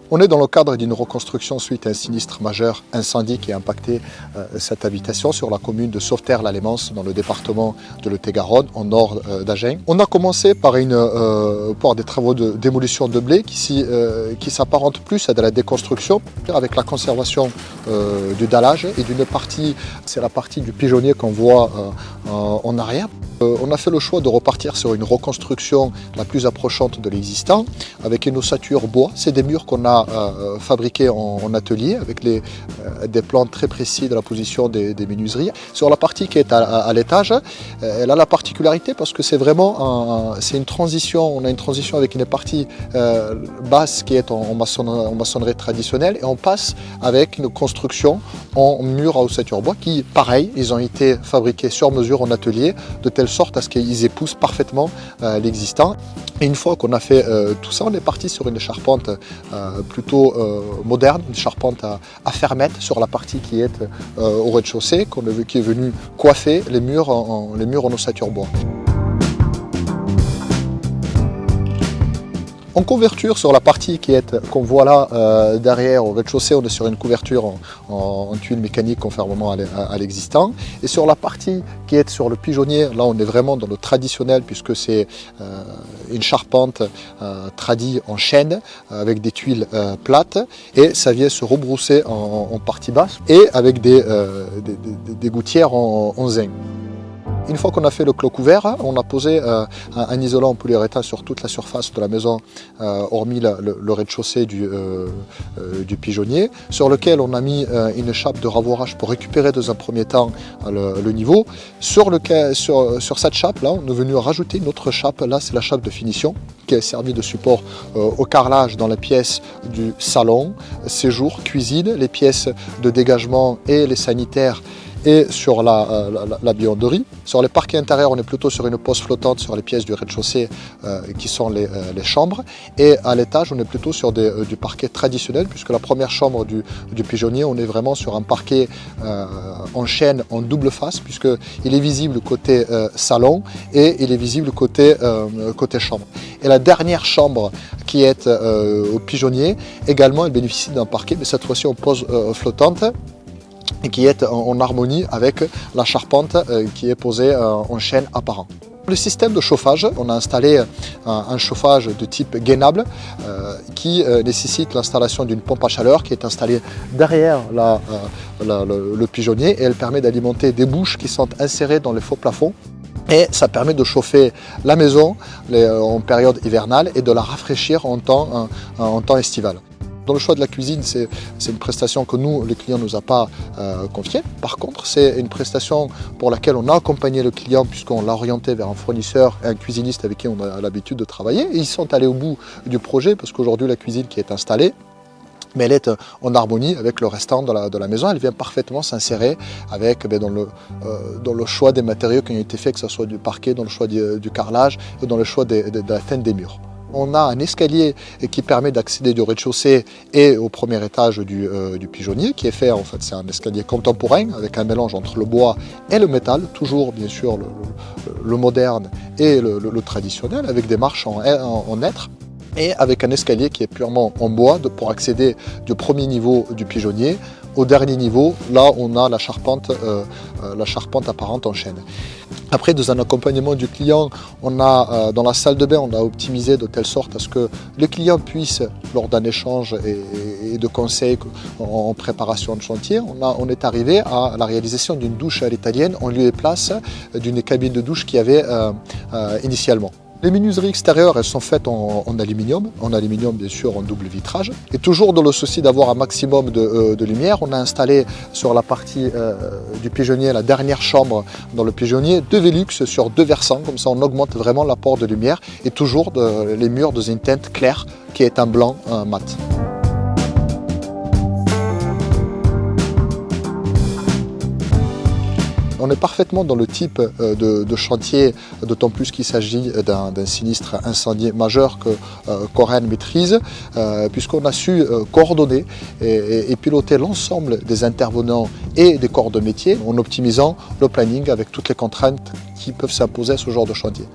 On est dans le cadre d'une reconstruction suite à un sinistre majeur incendie qui a impacté cette habitation sur la commune de Sauveterre-la-Lémence dans le département de Lot-et-Garonne, au nord d'Agen. On a commencé par des travaux de démolition de blé qui s'apparentent plus à de la déconstruction avec la conservation du dallage et d'une partie, c'est la partie du pigeonnier qu'on voit en arrière. On a fait le choix de repartir sur une reconstruction la plus approchante de l'existant avec une ossature bois. C'est des murs qu'on a fabriqués en atelier avec des plans très précis de la position des menuiseries. Sur la partie qui est à l'étage, elle a la particularité parce que c'est vraiment une transition. On a une transition avec une partie basse qui est en maçonnerie traditionnelle et on passe avec une construction en murs à ossature bois qui, pareil, ils ont été fabriqués sur mesure en atelier de telle sorte à ce qu'ils épousent parfaitement l'existant. Et une fois qu'on a fait tout ça, on est parti sur une charpente plutôt moderne, une charpente à fermettes sur la partie qui est au rez-de-chaussée, qui est venue coiffer les murs en ossature bois. En couverture, sur la partie qu'on voit là derrière au rez-de-chaussée, on est sur une couverture en tuiles mécaniques conformément à l'existant. Et sur la partie qui est sur le pigeonnier, là on est vraiment dans le traditionnel puisque c'est une charpente tradie en chêne avec des tuiles plates et ça vient se rebrousser en partie basse et avec des gouttières en zinc. Une fois qu'on a fait le clos couvert, on a posé un isolant en polyuréthane sur toute la surface de la maison, hormis le rez-de-chaussée du pigeonnier, sur lequel on a mis une chape de ravourage pour récupérer dans un premier temps le niveau. Sur cette chape, là, on est venu rajouter une autre chape, là c'est la chape de finition, qui a servi de support au carrelage dans les pièces du salon, séjour, cuisine, les pièces de dégagement et les sanitaires, et sur la buanderie. Sur les parquets intérieurs, on est plutôt sur une pose flottante sur les pièces du rez-de-chaussée qui sont les chambres. Et à l'étage, on est plutôt sur du parquet traditionnel puisque la première chambre du pigeonnier, on est vraiment sur un parquet en chêne en double face puisqu'il est visible côté salon et il est visible côté chambre. Et la dernière chambre qui est au pigeonnier, également, elle bénéficie d'un parquet, mais cette fois-ci en pose flottante, et qui est en harmonie avec la charpente qui est posée en chêne apparent. Le système de chauffage, on a installé un chauffage de type gainable qui nécessite l'installation d'une pompe à chaleur qui est installée derrière le pigeonnier et elle permet d'alimenter des bouches qui sont insérées dans les faux plafonds. Et ça permet de chauffer la maison en période hivernale et de la rafraîchir en temps estival. Dans le choix de la cuisine, c'est une prestation que nous, le client ne nous a pas confiée. Par contre, c'est une prestation pour laquelle on a accompagné le client puisqu'on l'a orienté vers un fournisseur et un cuisiniste avec qui on a l'habitude de travailler. Et ils sont allés au bout du projet parce qu'aujourd'hui, la cuisine qui est installée, mais elle est en harmonie avec le restant de la maison. Elle vient parfaitement s'insérer avec dans le choix des matériaux qui ont été faits, que ce soit du parquet, dans le choix du carrelage, ou dans le choix de la teinte des murs. On a un escalier qui permet d'accéder du rez-de-chaussée et au premier étage du pigeonnier qui est fait, en fait, c'est un escalier contemporain avec un mélange entre le bois et le métal, toujours bien sûr le moderne et le traditionnel avec des marches en hêtre. Et avec un escalier qui est purement en bois pour accéder du premier niveau du pigeonnier au dernier niveau, là on a la charpente apparente en chêne. Après, dans un accompagnement du client, on a dans la salle de bain, on a optimisé de telle sorte à ce que le client puisse, lors d'un échange et de conseils en préparation de chantier, on est arrivé à la réalisation d'une douche à l'italienne en lieu et place d'une cabine de douche qu'il y avait initialement. Les menuiseries extérieures, elles sont faites en aluminium bien sûr en double vitrage. Et toujours dans le souci d'avoir un maximum de lumière, on a installé sur la partie du pigeonnier, la dernière chambre dans le pigeonnier, 2 Velux sur 2 versants, comme ça on augmente vraiment l'apport de lumière et toujours les murs dans une teinte claire qui est un blanc mat. On est parfaitement dans le type de chantier, d'autant plus qu'il s'agit d'un sinistre incendie majeur que Coren maîtrise, puisqu'on a su coordonner et piloter l'ensemble des intervenants et des corps de métier en optimisant le planning avec toutes les contraintes qui peuvent s'imposer à ce genre de chantier.